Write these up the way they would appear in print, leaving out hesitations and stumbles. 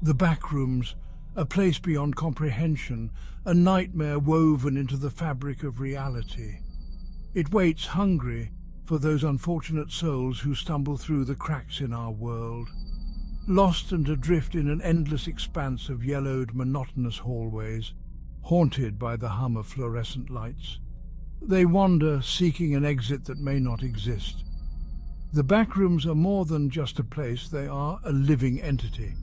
The Backrooms, a place beyond comprehension, a nightmare woven into the fabric of reality. It waits hungry for those unfortunate souls who stumble through the cracks in our world, lost and adrift in an endless expanse of yellowed, monotonous hallways, haunted by the hum of fluorescent lights. They wander, seeking an exit that may not exist. The Backrooms are more than just a place, they are a living entity,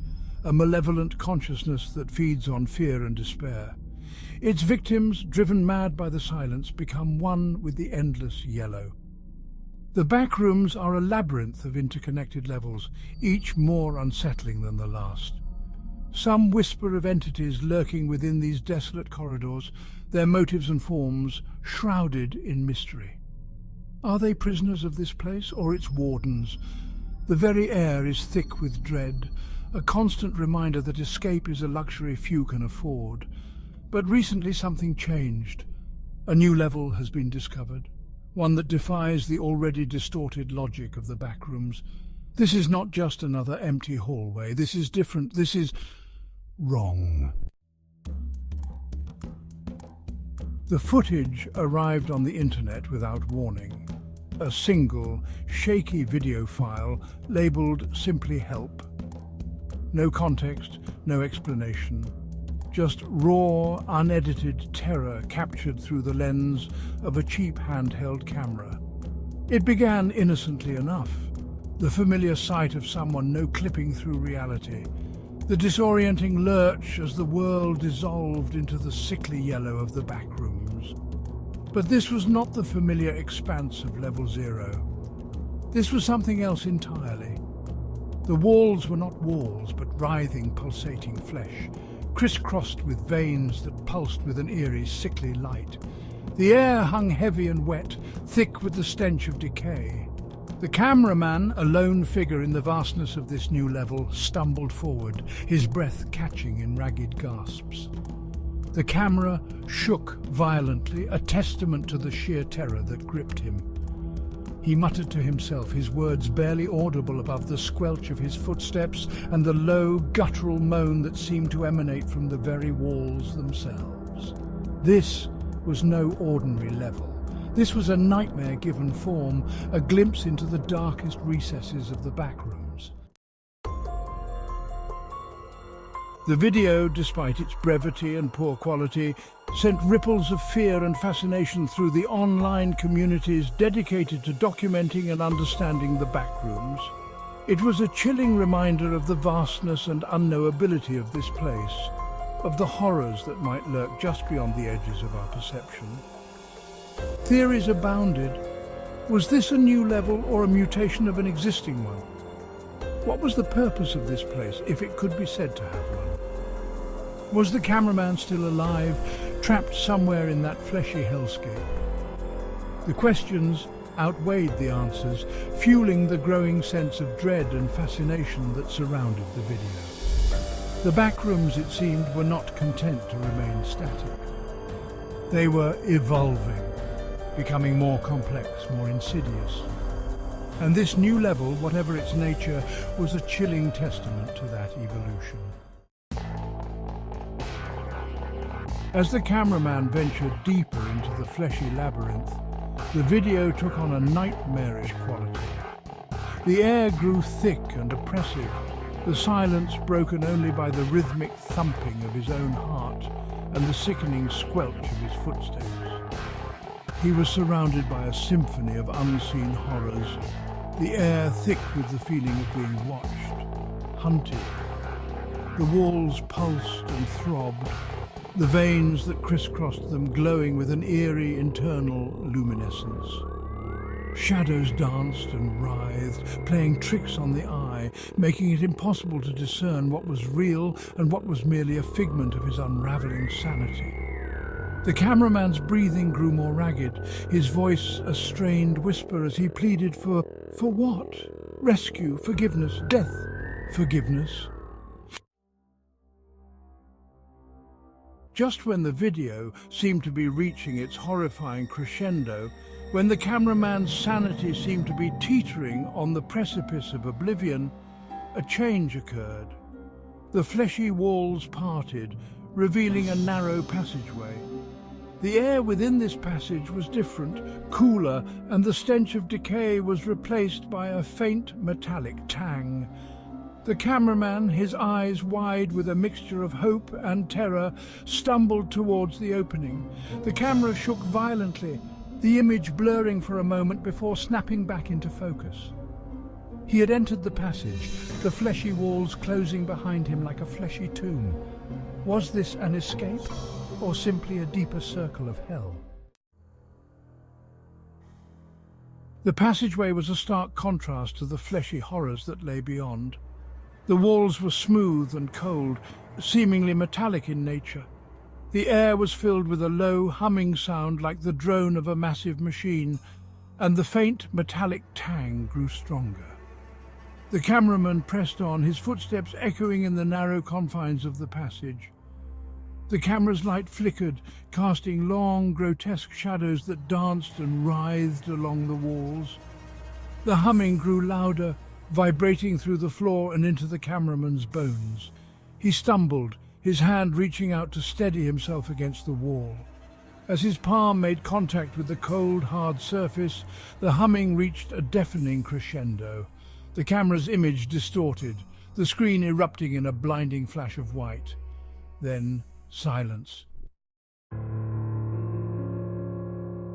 a malevolent consciousness that feeds on fear and despair. Its victims, driven mad by the silence, become one with the endless yellow. The Backrooms are a labyrinth of interconnected levels, each more unsettling than the last. Some whisper of entities lurking within these desolate corridors, their motives and forms shrouded in mystery. Are they prisoners of this place, or its wardens? The very air is thick with dread, a constant reminder that escape is a luxury few can afford. But recently something changed. A new level has been discovered, one that defies the already distorted logic of the Backrooms. This is not just another empty hallway. This is different. This is wrong. The footage arrived on the internet without warning. A single, shaky video file labelled simply help. No context, no explanation. Just raw, unedited terror captured through the lens of a cheap handheld camera. It began innocently enough. The familiar sight of someone no-clipping through reality. The disorienting lurch as the world dissolved into the sickly yellow of the Backrooms. But this was not the familiar expanse of Level 0. This was something else entirely. The walls were not walls, but writhing, pulsating flesh, crisscrossed with veins that pulsed with an eerie, sickly light. The air hung heavy and wet, thick with the stench of decay. The cameraman, a lone figure in the vastness of this new level, stumbled forward, his breath catching in ragged gasps. The camera shook violently, a testament to the sheer terror that gripped him. He muttered to himself, his words barely audible above the squelch of his footsteps and the low, guttural moan that seemed to emanate from the very walls themselves. This was no ordinary level. This was a nightmare given form, a glimpse into the darkest recesses of the Backrooms. The video, despite its brevity and poor quality, sent ripples of fear and fascination through the online communities dedicated to documenting and understanding the Backrooms. It was a chilling reminder of the vastness and unknowability of this place, of the horrors that might lurk just beyond the edges of our perception. Theories abounded. Was this a new level or a mutation of an existing one? What was the purpose of this place, if it could be said to have one? Was the cameraman still alive, trapped somewhere in that fleshy hellscape? The questions outweighed the answers, fueling the growing sense of dread and fascination that surrounded the video. The Backrooms, it seemed, were not content to remain static. They were evolving, becoming more complex, more insidious. And this new level, whatever its nature, was a chilling testament to that evolution. As the cameraman ventured deeper into the fleshy labyrinth, the video took on a nightmarish quality. The air grew thick and oppressive, the silence broken only by the rhythmic thumping of his own heart and the sickening squelch of his footsteps. He was surrounded by a symphony of unseen horrors, the air thick with the feeling of being watched, hunted. The walls pulsed and throbbed, the veins that crisscrossed them glowing with an eerie internal luminescence. Shadows danced and writhed, playing tricks on the eye, making it impossible to discern what was real and what was merely a figment of his unraveling sanity. The cameraman's breathing grew more ragged, his voice a strained whisper as he pleaded for what? Rescue, forgiveness, death, forgiveness. Just when the video seemed to be reaching its horrifying crescendo, when the cameraman's sanity seemed to be teetering on the precipice of oblivion, a change occurred. The fleshy walls parted, revealing a narrow passageway. The air within this passage was different, cooler, and the stench of decay was replaced by a faint metallic tang. The cameraman, his eyes wide with a mixture of hope and terror, stumbled towards the opening. The camera shook violently, the image blurring for a moment before snapping back into focus. He had entered the passage, the fleshy walls closing behind him like a fleshy tomb. Was this an escape, or simply a deeper circle of hell? The passageway was a stark contrast to the fleshy horrors that lay beyond. The walls were smooth and cold, seemingly metallic in nature. The air was filled with a low, humming sound like the drone of a massive machine, and the faint metallic tang grew stronger. The cameraman pressed on, his footsteps echoing in the narrow confines of the passage. The camera's light flickered, casting long, grotesque shadows that danced and writhed along the walls. The humming grew louder, vibrating through the floor and into the cameraman's bones. He stumbled, his hand reaching out to steady himself against the wall. As his palm made contact with the cold, hard surface, the humming reached a deafening crescendo. The camera's image distorted, the screen erupting in a blinding flash of white. Then silence.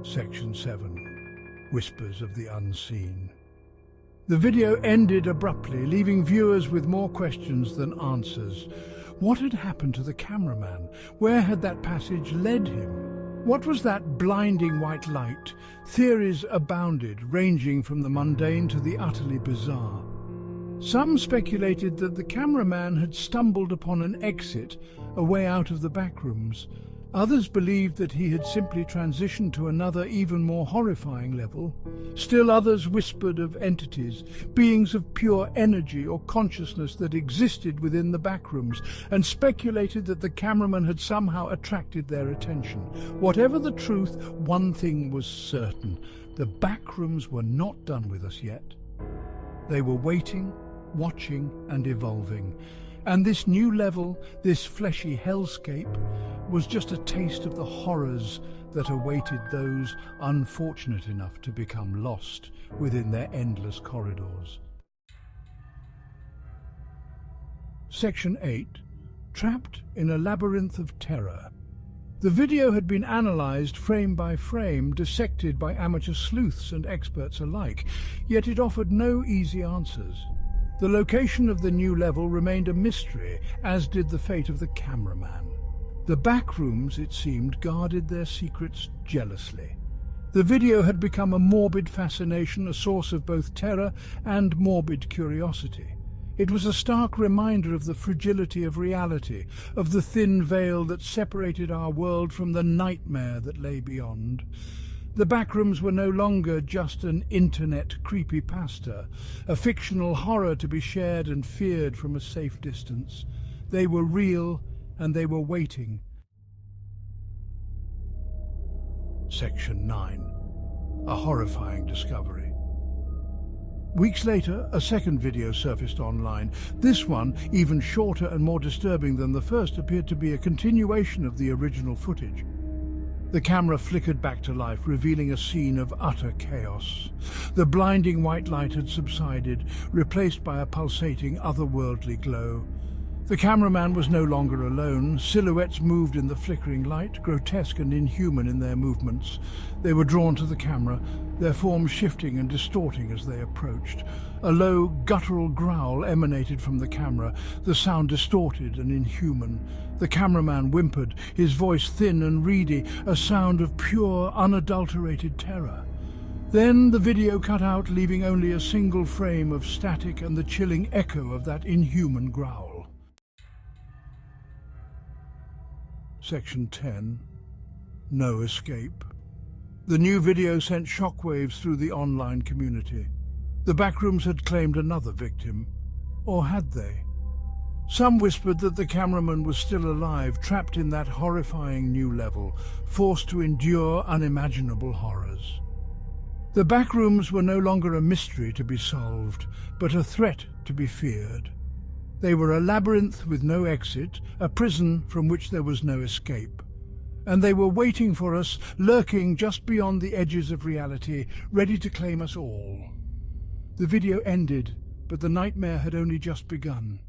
Section 7. Whispers of the Unseen. The video ended abruptly, leaving viewers with more questions than answers. What had happened to the cameraman? Where had that passage led him? What was that blinding white light? Theories abounded, ranging from the mundane to the utterly bizarre. Some speculated that the cameraman had stumbled upon an exit, a way out of the backrooms. Others believed that he had simply transitioned to another, even more horrifying level. Still others whispered of entities, beings of pure energy or consciousness that existed within the backrooms, and speculated that the cameraman had somehow attracted their attention. Whatever the truth, one thing was certain: the backrooms were not done with us yet. They were waiting, watching, and evolving. And this new level, this fleshy hellscape, was just a taste of the horrors that awaited those unfortunate enough to become lost within their endless corridors. Section 8. Trapped in a Labyrinth of Terror. The video had been analysed frame by frame, dissected by amateur sleuths and experts alike, yet it offered no easy answers. The location of the new level remained a mystery, as did the fate of the cameraman. The backrooms, it seemed, guarded their secrets jealously. The video had become a morbid fascination, a source of both terror and morbid curiosity. It was a stark reminder of the fragility of reality, of the thin veil that separated our world from the nightmare that lay beyond. The backrooms were no longer just an internet creepypasta, a fictional horror to be shared and feared from a safe distance. They were real, and they were waiting. Section 9. A Horrifying Discovery. Weeks later, a second video surfaced online. This one, even shorter and more disturbing than the first, appeared to be a continuation of the original footage. The camera flickered back to life, revealing a scene of utter chaos. The blinding white light had subsided, replaced by a pulsating, otherworldly glow. The cameraman was no longer alone. Silhouettes moved in the flickering light, grotesque and inhuman in their movements. They were drawn to the camera, their forms shifting and distorting as they approached. A low, guttural growl emanated from the camera, the sound distorted and inhuman. The cameraman whimpered, his voice thin and reedy, a sound of pure, unadulterated terror. Then the video cut out, leaving only a single frame of static and the chilling echo of that inhuman growl. Section 10. No escape. The new video sent shockwaves through the online community. The backrooms had claimed another victim. Or had they? Some whispered that the cameraman was still alive, trapped in that horrifying new level, forced to endure unimaginable horrors. The backrooms were no longer a mystery to be solved, but a threat to be feared. They were a labyrinth with no exit, a prison from which there was no escape. And they were waiting for us, lurking just beyond the edges of reality, ready to claim us all. The video ended, but the nightmare had only just begun.